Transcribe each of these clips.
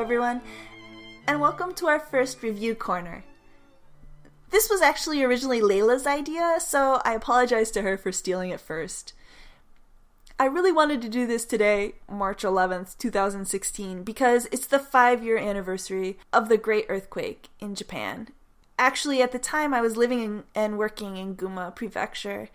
everyone, and welcome to our first Revue Corner. This was actually originally Lella's idea, so I apologize to her for stealing it first. I really wanted to do this today, March 11th, 2016, because it's the 5-year anniversary of the Great Earthquake in Japan. Actually, at the time, I was living and working in Gunma Prefecture,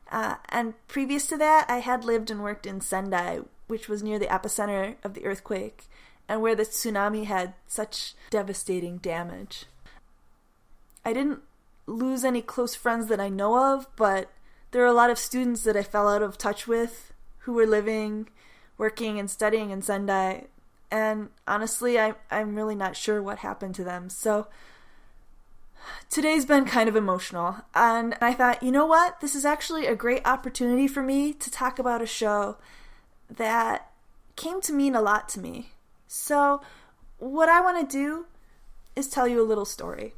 and previous to that, I had lived and worked in Sendai, which was near the epicenter of the earthquake, and where the tsunami had such devastating damage. I didn't lose any close friends that I know of, but there are a lot of students that I fell out of touch with who were living, working, and studying in Sendai, and honestly, I'm really not sure what happened to them, so today's been kind of emotional, and I thought, you know what, this is actually a great opportunity for me to talk about a show that came to mean a lot to me. So, what I want to do is tell you a little story.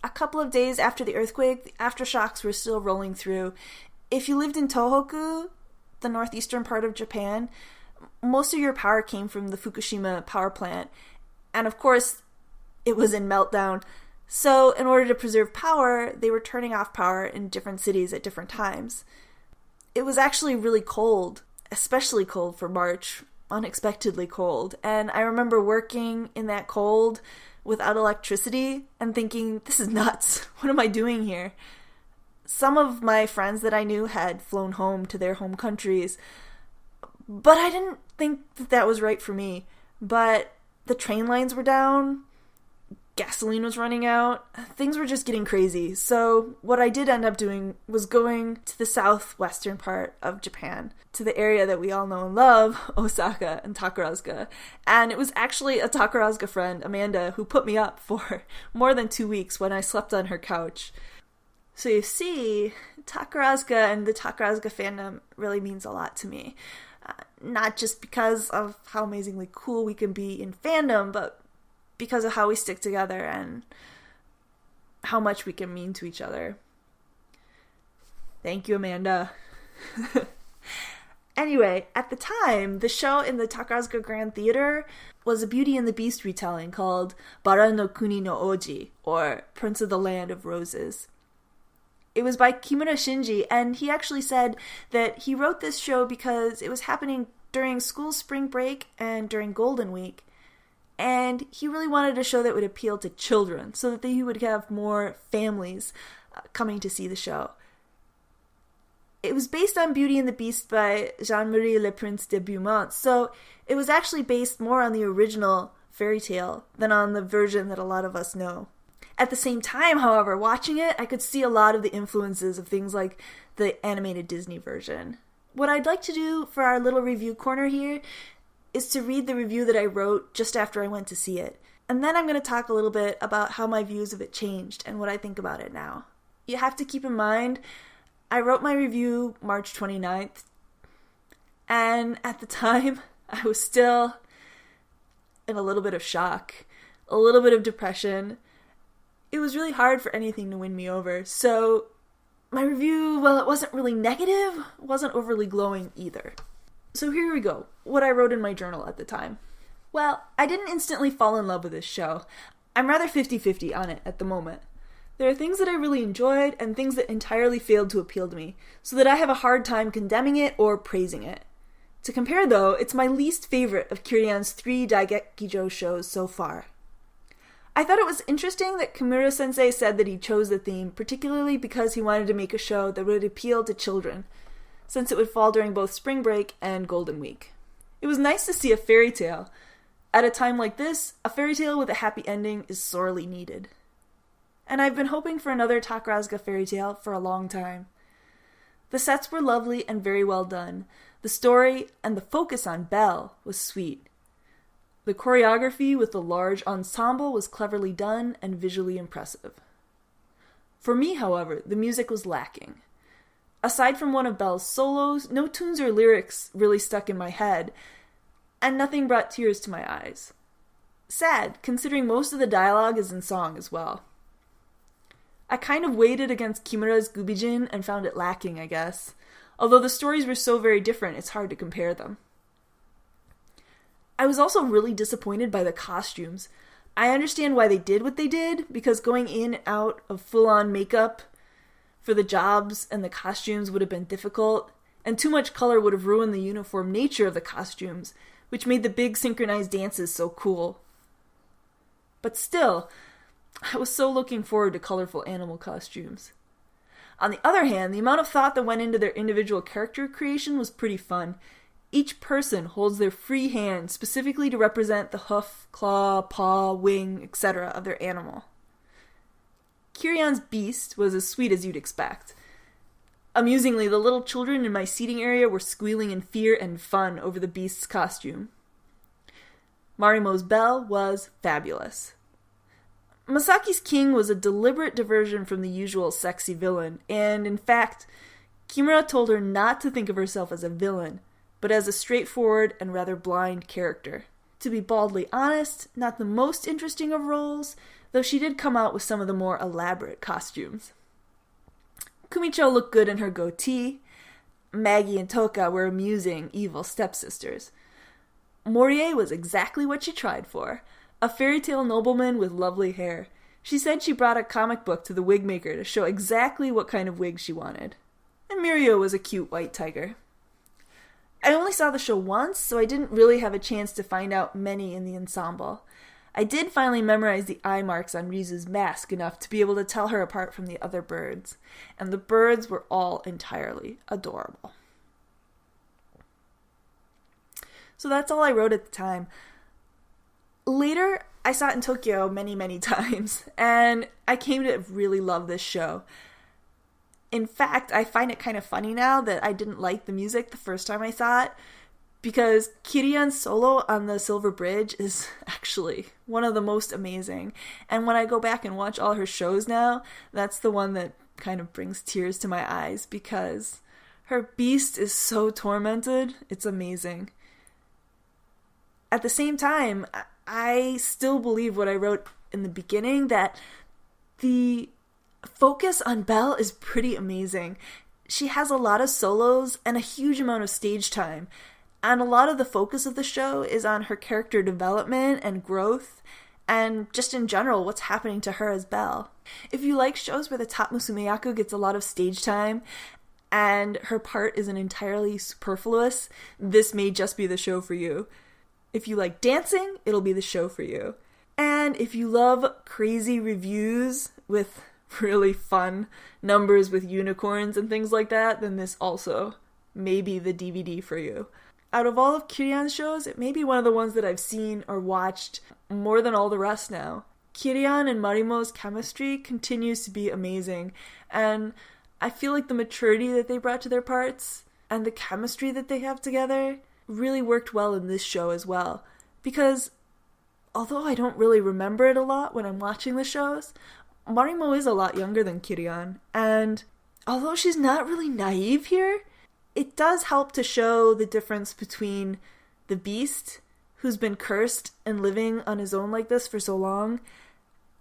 A couple of days after the earthquake, the aftershocks were still rolling through. If you lived in Tohoku, the northeastern part of Japan, most of your power came from the Fukushima power plant. And of course, it was in meltdown. So, in order to preserve power, they were turning off power in different cities at different times. It was actually really cold, especially cold for March, unexpectedly cold, and I remember working in that cold without electricity and thinking, this is nuts, what am I doing here? Some of my friends that I knew had flown home to their home countries, but I didn't think that was right for me. But the train lines were down, gasoline was running out, things were just getting crazy. So what I did end up doing was going to the southwestern part of Japan, to the area that we all know and love, Osaka and Takarazuka. And it was actually a Takarazuka friend, Amanda, who put me up for more than 2 weeks when I slept on her couch. So you see, Takarazuka and the Takarazuka fandom really means a lot to me. Not just because of how amazingly cool we can be in fandom, but because of how we stick together and how much we can mean to each other. Thank you, Amanda. Anyway, at the time, the show in the Takarazuka Grand Theater was a Beauty and the Beast retelling called Bara no Kuni no Oji, or Prince of the Land of Roses. It was by Kimura Shinji, and he actually said that he wrote this show because it was happening during school spring break and during Golden Week. And he really wanted a show that would appeal to children so that he would have more families coming to see the show. It was based on Beauty and the Beast by Jean-Marie Le Prince de Beaumont, so it was actually based more on the original fairy tale than on the version that a lot of us know. At the same time, however, watching it, I could see a lot of the influences of things like the animated Disney version. What I'd like to do for our little review corner here is to read the review that I wrote just after I went to see it. And then I'm going to talk a little bit about how my views of it changed and what I think about it now. You have to keep in mind, I wrote my review March 29th, and at the time, I was still in a little bit of shock, a little bit of depression. It was really hard for anything to win me over, so my review, well, it wasn't really negative, wasn't overly glowing either. So here we go, what I wrote in my journal at the time. Well, I didn't instantly fall in love with this show. I'm rather 50-50 on it at the moment. There are things that I really enjoyed and things that entirely failed to appeal to me, so that I have a hard time condemning it or praising it. To compare though, it's my least favorite of Kirian's 3 Daigekijo shows so far. I thought it was interesting that Kimura-sensei said that he chose the theme particularly because he wanted to make a show that would appeal to children, since it would fall during both spring break and Golden Week. It was nice to see a fairy tale. At a time like this, a fairy tale with a happy ending is sorely needed. And I've been hoping for another Takarazuka fairy tale for a long time. The sets were lovely and very well done. The story and the focus on Belle was sweet. The choreography with the large ensemble was cleverly done and visually impressive. For me, however, the music was lacking. Aside from one of Belle's solos, no tunes or lyrics really stuck in my head, and nothing brought tears to my eyes. Sad, considering most of the dialogue is in song as well. I kind of weighed it against Kimura's Gubijin and found it lacking, I guess. Although the stories were so very different, it's hard to compare them. I was also really disappointed by the costumes. I understand why they did what they did, because going in and out of full-on makeup for the jobs and the costumes would have been difficult, and too much color would have ruined the uniform nature of the costumes, which made the big synchronized dances so cool. But still, I was so looking forward to colorful animal costumes. On the other hand, the amount of thought that went into their individual character creation was pretty fun. Each person holds their free hand specifically to represent the hoof, claw, paw, wing, etc. of their animal. Kirion's beast was as sweet as you'd expect. Amusingly, the little children in my seating area were squealing in fear and fun over the beast's costume. Marimo's belle was fabulous. Masaki's king was a deliberate diversion from the usual sexy villain, and in fact, Kimura told her not to think of herself as a villain, but as a straightforward and rather blind character. To be baldly honest, not the most interesting of roles, though she did come out with some of the more elaborate costumes. Kumicho looked good in her goatee. Maggie and Toka were amusing, evil stepsisters. Morie was exactly what she tried for. A fairy tale nobleman with lovely hair. She said she brought a comic book to the wig maker to show exactly what kind of wig she wanted. And Mirio was a cute white tiger. I only saw the show once, so I didn't really have a chance to find out many in the ensemble. I did finally memorize the eye marks on Rizu's mask enough to be able to tell her apart from the other birds, and the birds were all entirely adorable. So that's all I wrote at the time. Later, I saw it in Tokyo many, many times, and I came to really love this show. In fact, I find it kind of funny now that I didn't like the music the first time I saw it, because Kirion's solo on the Silver Bridge is actually one of the most amazing. And when I go back and watch all her shows now, that's the one that kind of brings tears to my eyes, because her beast is so tormented. It's amazing. At the same time, I still believe what I wrote in the beginning, that the focus on Belle is pretty amazing. She has a lot of solos and a huge amount of stage time, and a lot of the focus of the show is on her character development and growth, and just in general, what's happening to her as Belle. If you like shows where the top musumeyaku gets a lot of stage time, and her part isn't entirely superfluous, this may just be the show for you. If you like dancing, it'll be the show for you. And if you love crazy reviews with really fun numbers with unicorns and things like that, then this also may be the DVD for you. Out of all of Kirion's shows, it may be one of the ones that I've seen or watched more than all the rest now. Kirion and Marimo's chemistry continues to be amazing, and I feel like the maturity that they brought to their parts and the chemistry that they have together really worked well in this show as well. Because although I don't really remember it a lot when I'm watching the shows, Marimo is a lot younger than Kirion, and although she's not really naive here, it does help to show the difference between the beast, who's been cursed and living on his own like this for so long,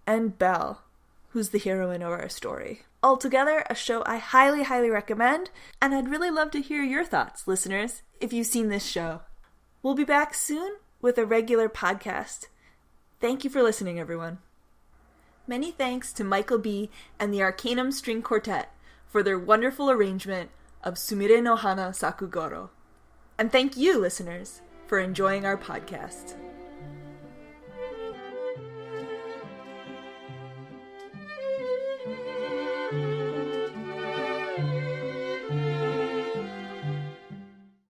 and Belle, who's the heroine of our story. Altogether, a show I highly, highly recommend, and I'd really love to hear your thoughts, listeners, if you've seen this show. We'll be back soon with a regular podcast. Thank you for listening, everyone. Many thanks to Michael B. and the Arcanum String Quartet for their wonderful arrangement of Sumire no Hana Sakugoro. And thank you, listeners, for enjoying our podcast.